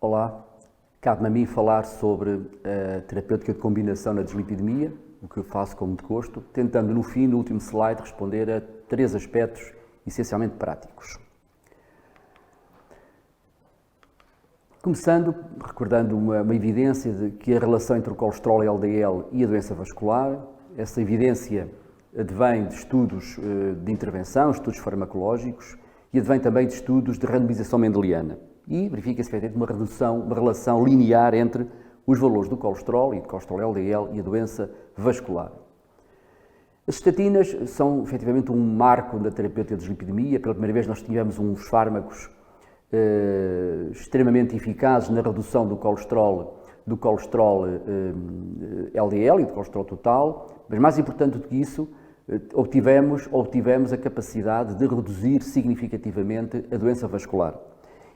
Olá, cabe-me a mim falar sobre a terapêutica de combinação na dislipidemia, o que eu faço com muito gosto, tentando no fim, no último slide, responder a 3 aspectos essencialmente práticos. Começando, recordando uma evidência de que a relação entre o colesterol LDL e a doença vascular, essa evidência advém de estudos de intervenção, estudos farmacológicos, e advém também de estudos de randomização mendeliana. E verifica-se efetivamente uma relação linear entre os valores do colesterol e do colesterol LDL e a doença vascular. As estatinas são efetivamente um marco da terapêutica de dislipidemia. Pela primeira vez nós tivemos uns fármacos extremamente eficazes na redução do colesterol LDL e do colesterol total, mas mais importante do que isso, obtivemos a capacidade de reduzir significativamente a doença vascular.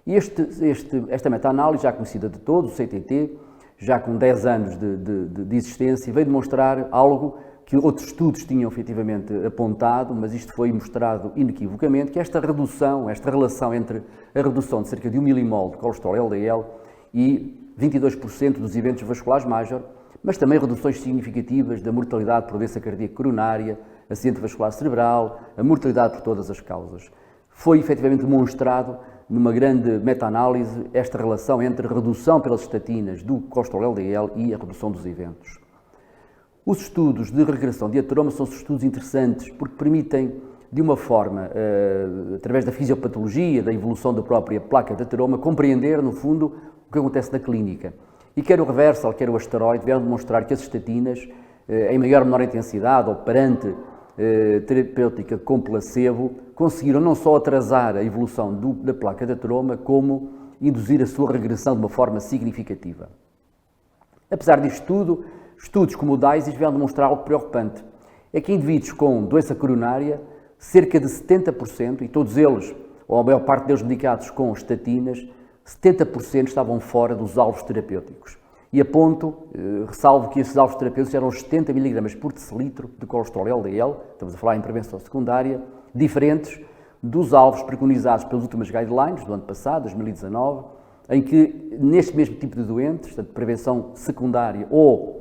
E esta meta-análise, já conhecida de todos, o CTT, já com 10 anos de existência, veio demonstrar algo que outros estudos tinham efetivamente apontado, mas isto foi mostrado inequivocamente, que esta relação entre a redução de cerca de 1 milimol de colesterol LDL e 22% dos eventos vasculares major, mas também reduções significativas da mortalidade por doença cardíaca coronária, acidente vascular cerebral, a mortalidade por todas as causas. Foi efetivamente demonstrado numa grande meta-análise esta relação entre a redução pelas estatinas do colesterol LDL e a redução dos eventos. Os estudos de regressão de ateroma são estudos interessantes porque permitem, de uma forma, através da fisiopatologia, da evolução da própria placa de ateroma, compreender, no fundo, o que acontece na clínica. E quer o reversal, quer o asteroide, vieram demonstrar que as estatinas, em maior ou menor intensidade, ou perante terapêutica com placebo, conseguiram não só atrasar a evolução da placa de ateroma, como induzir a sua regressão de uma forma significativa. Apesar disto tudo, estudos como o DISIS vieram demonstrar algo preocupante. É que indivíduos com doença coronária, cerca de 70%, e todos eles, ou a maior parte deles medicados com estatinas, 70% estavam fora dos alvos terapêuticos. E aponto, ressalvo que esses alvos terapêuticos eram os 70 mg por decilitro de colesterol LDL, estamos a falar em prevenção secundária, diferentes dos alvos preconizados pelas últimas guidelines do ano passado, 2019, em que neste mesmo tipo de doentes, portanto, prevenção secundária ou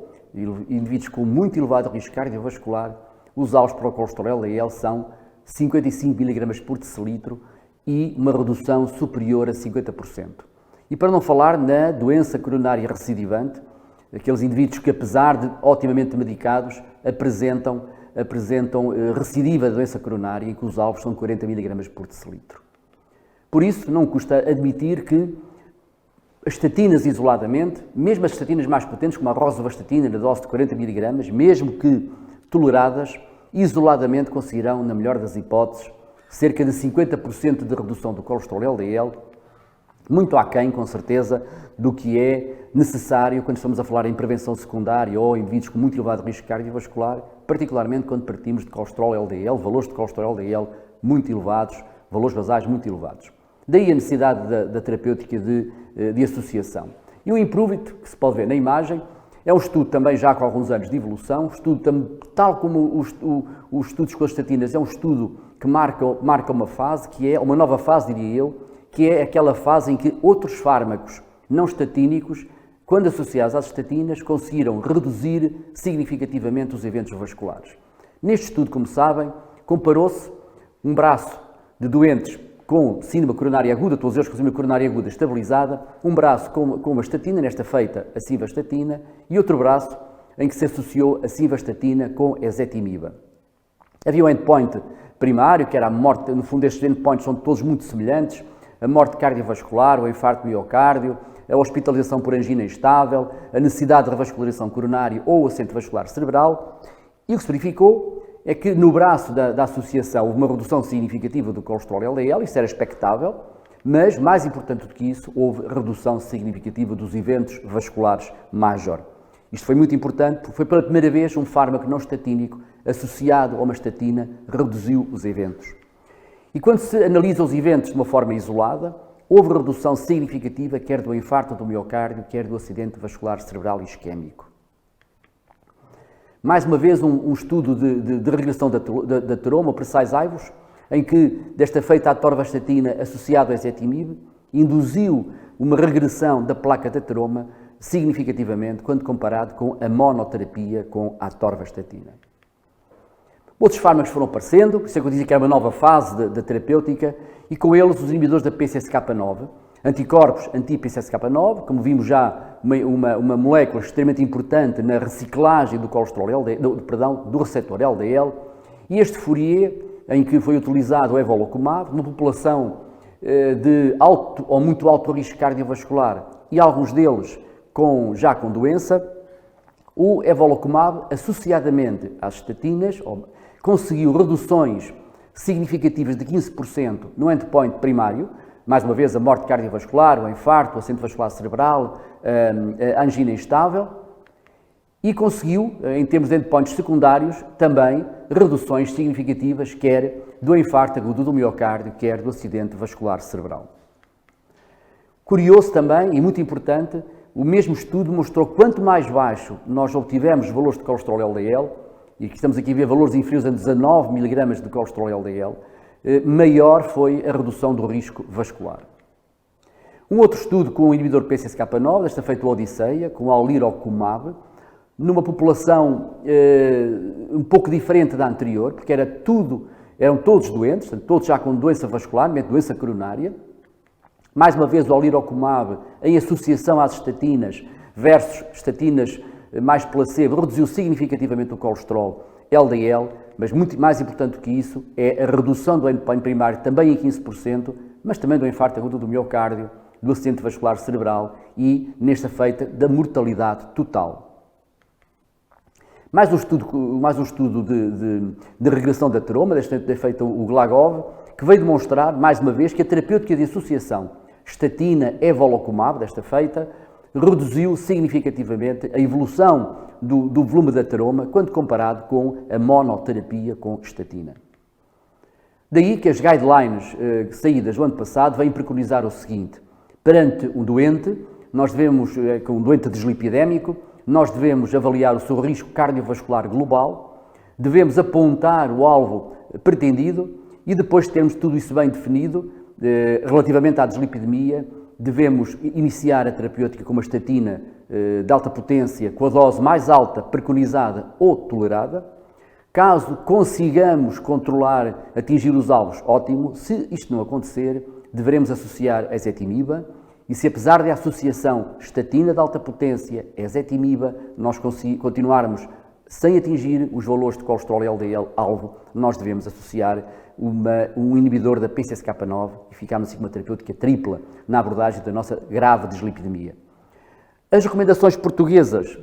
indivíduos com muito elevado risco cardiovascular, os alvos para o colesterol LDL são 55 mg por decilitro e uma redução superior a 50%. E para não falar na doença coronária recidivante, aqueles indivíduos que, apesar de otimamente medicados, apresentam recidiva da doença coronária, em que os alvos são 40 mg por decilitro. Por isso, não custa admitir que as estatinas isoladamente, mesmo as estatinas mais potentes, como a rosuvastatina na dose de 40 mg, mesmo que toleradas, isoladamente conseguirão, na melhor das hipóteses, cerca de 50% de redução do colesterol LDL, muito aquém, com certeza, do que é necessário quando estamos a falar em prevenção secundária ou em indivíduos com muito elevado risco cardiovascular, particularmente quando partimos de colesterol LDL, valores de colesterol LDL muito elevados, valores basais muito elevados. Daí a necessidade da terapêutica de associação. E o IMPROVE-IT, que se pode ver na imagem, é um estudo também já com alguns anos de evolução, estudo tal como os estudos com as estatinas, é um estudo que marca uma fase, que é uma nova fase, diria eu, que é aquela fase em que outros fármacos não estatínicos, quando associados às estatinas, conseguiram reduzir significativamente os eventos vasculares. Neste estudo, como sabem, comparou-se um braço de doentes com síndrome coronária aguda, todos eles com síndrome coronária aguda estabilizada, um braço com uma estatina, nesta feita a simvastatina, e outro braço em que se associou a simvastatina com ezetimiba. Havia um endpoint primário, que era a morte, no fundo estes endpoints são todos muito semelhantes, a morte cardiovascular, o infarto do miocárdio, a hospitalização por angina instável, a necessidade de revascularização coronária ou acidente vascular cerebral, e o que se verificou é que no braço da associação houve uma redução significativa do colesterol LDL, isso era expectável, mas, mais importante do que isso, houve redução significativa dos eventos vasculares major. Isto foi muito importante porque foi pela primeira vez um fármaco não estatínico associado a uma estatina reduziu os eventos. E quando se analisa os eventos de uma forma isolada, houve redução significativa quer do infarto do miocárdio, quer do acidente vascular cerebral isquémico. Mais uma vez, um estudo de regressão da ateroma, o Precise-IVUS, em que, desta feita, a atorvastatina associada ao ezetimibe, induziu uma regressão da placa de ateroma significativamente quando comparado com a monoterapia com a atorvastatina. Outros fármacos foram aparecendo, por isso é que eu dizia que era uma nova fase da terapêutica, e com eles os inibidores da PCSK9, anticorpos anti-PCSK9, como vimos já, uma molécula extremamente importante na reciclagem do colesterol do receptor LDL, e este Fourier, em que foi utilizado o evolocumab, numa população de alto ou muito alto risco cardiovascular, e alguns deles já com doença, o evolocumab, associadamente às estatinas, conseguiu reduções significativas de 15% no endpoint primário, mais uma vez a morte cardiovascular, o infarto, o acidente vascular cerebral, a angina instável, e conseguiu, em termos de endpoints secundários, também reduções significativas, quer do infarto agudo do miocárdio, quer do acidente vascular cerebral. Curioso também, e muito importante, o mesmo estudo mostrou que quanto mais baixo nós obtivemos valores de colesterol LDL, e aqui estamos aqui a ver valores inferiores a 19 mg de colesterol LDL, maior foi a redução do risco vascular. Um outro estudo com o inibidor PCSK9, desta feita o Odisseia, com o alirocumab, numa população um pouco diferente da anterior, porque eram todos doentes, todos já com doença vascular, doença coronária. Mais uma vez o alirocumab, em associação às estatinas versus estatinas mais placebo, reduziu significativamente o colesterol LDL, mas muito mais importante do que isso é a redução do endpoint primário também em 15%, mas também do infarto agudo do miocárdio, do acidente vascular cerebral e, nesta feita, da mortalidade total. Mais um estudo de regressão da ateroma, desta feita o Glagov, que veio demonstrar, mais uma vez, que a terapêutica de associação estatina-evolocumab, desta feita, reduziu significativamente a evolução do volume da ateroma quando comparado com a monoterapia com estatina. Daí que as guidelines saídas do ano passado vêm preconizar o seguinte: perante um doente, com um doente dislipidémico, nós devemos avaliar o seu risco cardiovascular global, devemos apontar o alvo pretendido e depois de termos tudo isso bem definido, relativamente à dislipidemia, devemos iniciar a terapêutica com uma estatina de alta potência com a dose mais alta preconizada ou tolerada. Caso consigamos atingir os alvos, ótimo. Se isto não acontecer, deveremos associar a ezetimiba e se apesar da associação estatina de alta potência a ezetimiba, nós continuarmos sem atingir os valores de colesterol LDL alvo, nós devemos associar um inibidor da PCSK9 e ficamos assim com uma terapêutica tripla na abordagem da nossa grave dislipidemia. As recomendações portuguesas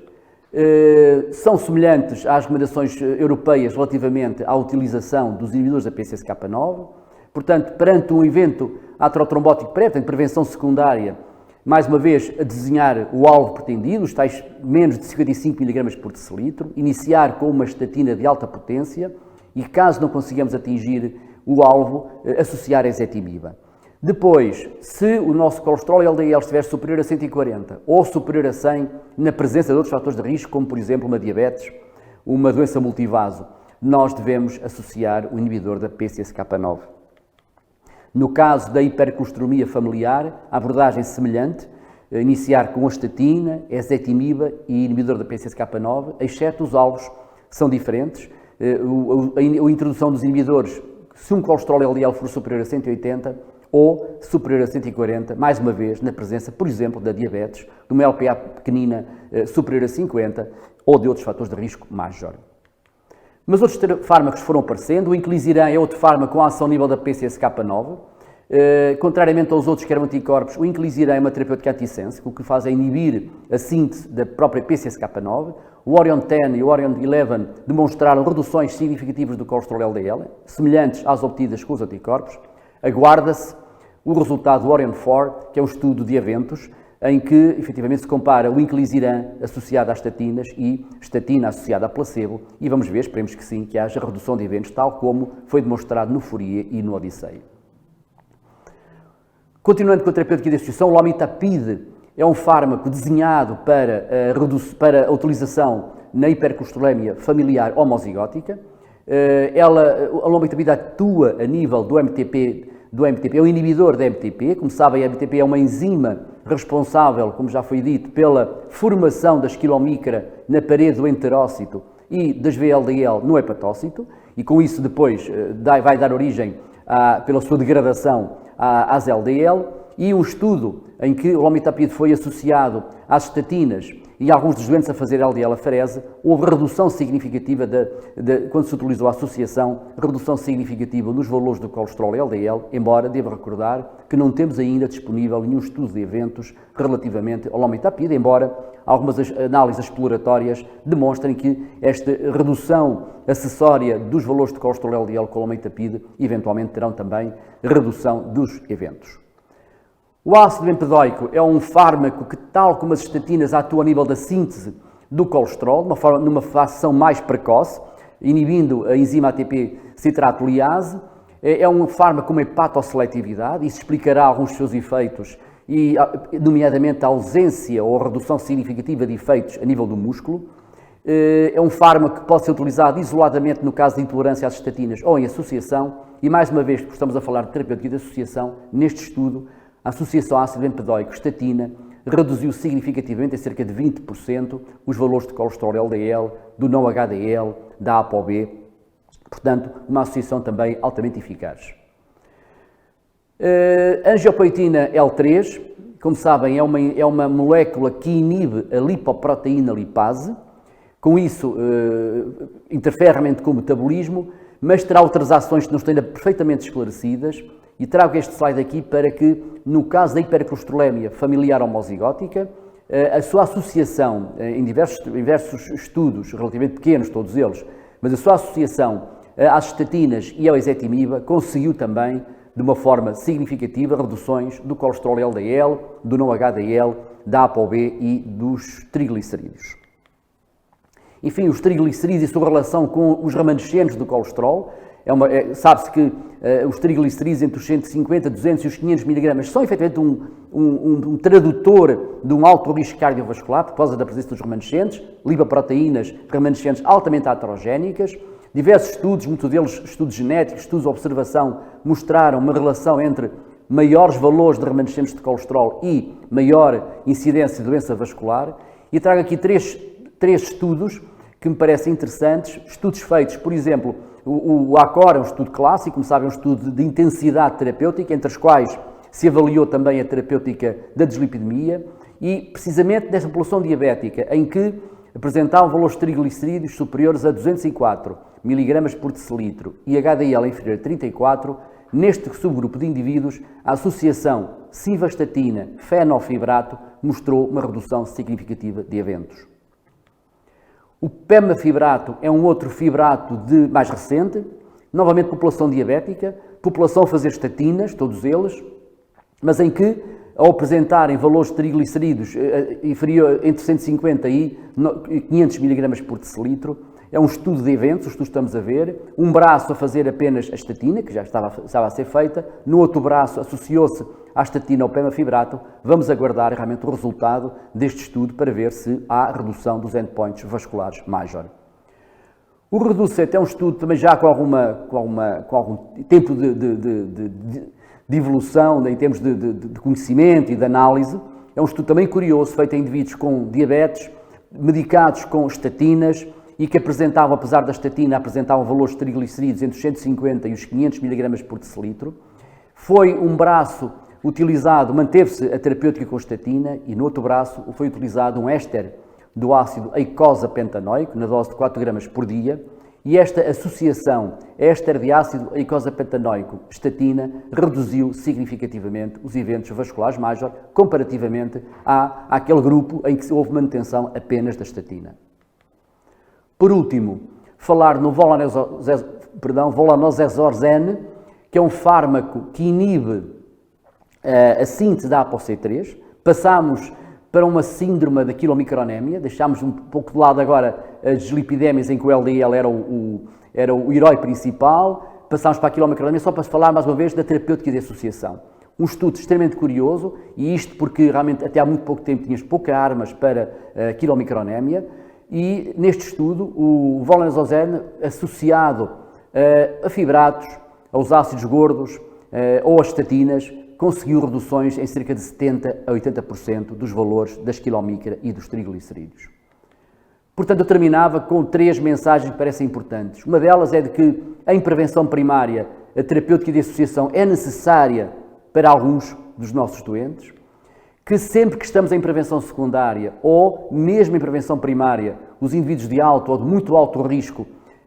são semelhantes às recomendações europeias relativamente à utilização dos inibidores da PCSK9. Portanto, perante um evento aterotrombótico prévio, portanto, prevenção secundária, mais uma vez, a desenhar o alvo pretendido, os tais menos de 55 mg por decilitro, iniciar com uma estatina de alta potência e, caso não consigamos atingir o alvo, associar a ezetimiba. Depois, se o nosso colesterol LDL estiver superior a 140 ou superior a 100, na presença de outros fatores de risco, como por exemplo uma diabetes, uma doença multivaso, nós devemos associar o inibidor da PCSK9. No caso da hipercolesterolemia familiar, a abordagem semelhante, iniciar com a estatina, ezetimiba e inibidor da PCSK9, exceto os alvos são diferentes. A introdução dos inibidores, se um colesterol LDL for superior a 180 ou superior a 140, mais uma vez, na presença, por exemplo, da diabetes, de uma LPA pequenina superior a 50 ou de outros fatores de risco major. Mas outros fármacos foram aparecendo. O inclisiran é outro fármaco com ação a nível da PCSK9. Contrariamente aos outros que eram anticorpos, o inclisiran é uma terapêutica antissense, o que faz é inibir a síntese da própria PCSK9. O Orion 10 e o Orion 11 demonstraram reduções significativas do colesterol LDL, semelhantes às obtidas com os anticorpos. Aguarda-se o resultado do Orion 4, que é um estudo de eventos, em que efetivamente se compara o inclisiran associado às estatinas e estatina associada a placebo, e vamos ver, esperemos que sim, que haja redução de eventos, tal como foi demonstrado no Fourier e no Odisseia. Continuando com a terapêutica de associação, o lomitapide é um fármaco desenhado para a utilização na hipercolesterolemia familiar homozigótica. A lomitapide atua a nível do MTP, é um inibidor da MTP. Como sabem, a MTP é uma enzima responsável, como já foi dito, pela formação da esquilomicra na parede do enterócito e das VLDL no hepatócito, e com isso depois vai dar origem, pela sua degradação, às LDL. E um estudo em que o lomitapide foi associado às estatinas e alguns dos doentes a fazer LDL-aferese, houve redução significativa, quando se utilizou a associação, redução significativa nos valores do colesterol LDL, embora devo recordar que não temos ainda disponível nenhum estudo de eventos relativamente ao lomitapide, embora algumas análises exploratórias demonstrem que esta redução acessória dos valores de colesterol LDL com o lomitapide eventualmente terão também redução dos eventos. O ácido bempedoico é um fármaco que, tal como as estatinas, atua a nível da síntese do colesterol, numa ação mais precoce, inibindo a enzima ATP citratoliase. É um fármaco com uma hepatosseletividade, isso explicará alguns dos seus efeitos, e nomeadamente a ausência ou a redução significativa de efeitos a nível do músculo. É um fármaco que pode ser utilizado isoladamente no caso de intolerância às estatinas ou em associação, e mais uma vez, porque estamos a falar de terapêutica de associação, neste estudo, a associação ácido bempedoico-estatina reduziu significativamente, em cerca de 20%, os valores de colesterol LDL, do não HDL, da ApoB. Portanto, uma associação também altamente eficaz. Angiopoetina L3, como sabem, é uma molécula que inibe a lipoproteína lipase. Com isso, interfere realmente com o metabolismo, mas terá outras ações que não estão ainda perfeitamente esclarecidas. E trago este slide aqui para que, no caso da hipercolesterolemia familiar homozigótica, a sua associação, em diversos estudos, relativamente pequenos todos eles, mas a sua associação às estatinas e ao ezetimiba conseguiu também, de uma forma significativa, reduções do colesterol LDL, do não HDL, da ApoB e dos triglicerídeos. Enfim, os triglicerídeos e a sua relação com os remanescentes do colesterol. Sabe-se que os triglicerídeos entre os 150, 200 e os 500 mg são efetivamente um tradutor de um alto risco cardiovascular por causa da presença dos remanescentes, lipoproteínas remanescentes altamente aterogénicas. Diversos estudos, muitos deles estudos genéticos, estudos de observação, mostraram uma relação entre maiores valores de remanescentes de colesterol e maior incidência de doença vascular. E trago aqui três estudos que me parecem interessantes, estudos feitos, por exemplo, o ACOR é um estudo clássico, como sabem, um estudo de intensidade terapêutica, entre os quais se avaliou também a terapêutica da dislipidemia, e precisamente nessa população diabética, em que apresentavam valores de triglicerídeos superiores a 204 mg por decilitro e HDL inferior a 34, neste subgrupo de indivíduos, a associação civastatina-fenofibrato mostrou uma redução significativa de eventos. O pemafibrato é um outro fibrato mais recente, novamente população diabética, população a fazer estatinas, todos eles, mas em que, ao apresentarem valores de triglicerídeos inferior entre 150 e 500 mg por decilitro, é um estudo de eventos, o estudo estamos a ver, um braço a fazer apenas a estatina, que já estava a ser feita, no outro braço associou-se à estatina ao pemafibrato. Vamos aguardar realmente o resultado deste estudo para ver se há redução dos endpoints vasculares major. O REDUCET é um estudo também já com algum tempo de evolução, em termos de conhecimento e de análise. É um estudo também curioso, feito em indivíduos com diabetes, medicados com estatinas, e que apresentavam, apesar da estatina, apresentavam valores de triglicerídeos entre os 150 e os 500 mg por decilitro. Foi um braço utilizado, manteve-se a terapêutica com estatina, e no outro braço foi utilizado um éster do ácido eicosapentanoico, na dose de 4 gramas por dia, e esta associação éster de ácido eicosapentanoico-estatina reduziu significativamente os eventos vasculares major, comparativamente àquele grupo em que houve manutenção apenas da estatina. Por último, falar no volanorzesorzen, que é um fármaco que inibe a síntese da ApoC3. Passámos para uma síndrome da quilomicronémia, deixámos um pouco de lado agora as dislipidémias em que o LDL era o herói principal, passámos para a quilomicronémia só para falar mais uma vez da terapêutica de associação. Um estudo extremamente curioso, e isto porque realmente até há muito pouco tempo tínhamos poucas armas para a quilomicronémia, e neste estudo o volenazozerne associado a fibratos, aos ácidos gordos ou às estatinas, conseguiu reduções em cerca de 70% a 80% dos valores das quilomicra e dos triglicerídeos. Portanto, eu terminava com 3 mensagens que parecem importantes. Uma delas é de que em prevenção primária a terapêutica de associação é necessária para alguns dos nossos doentes, que sempre que estamos em prevenção secundária ou mesmo em prevenção primária, os indivíduos de alto ou de muito alto risco,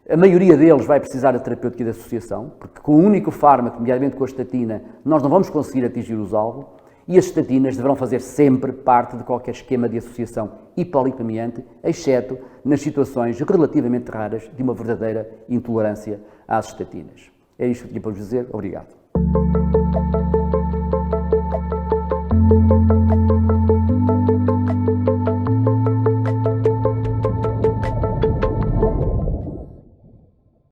a maioria deles vai precisar da terapêutica de associação, porque com o único fármaco, nomeadamente com a estatina, nós não vamos conseguir atingir os alvos, e as estatinas deverão fazer sempre parte de qualquer esquema de associação hipolipemiante, exceto nas situações relativamente raras de uma verdadeira intolerância às estatinas. É isto que tinha para vos dizer. Obrigado.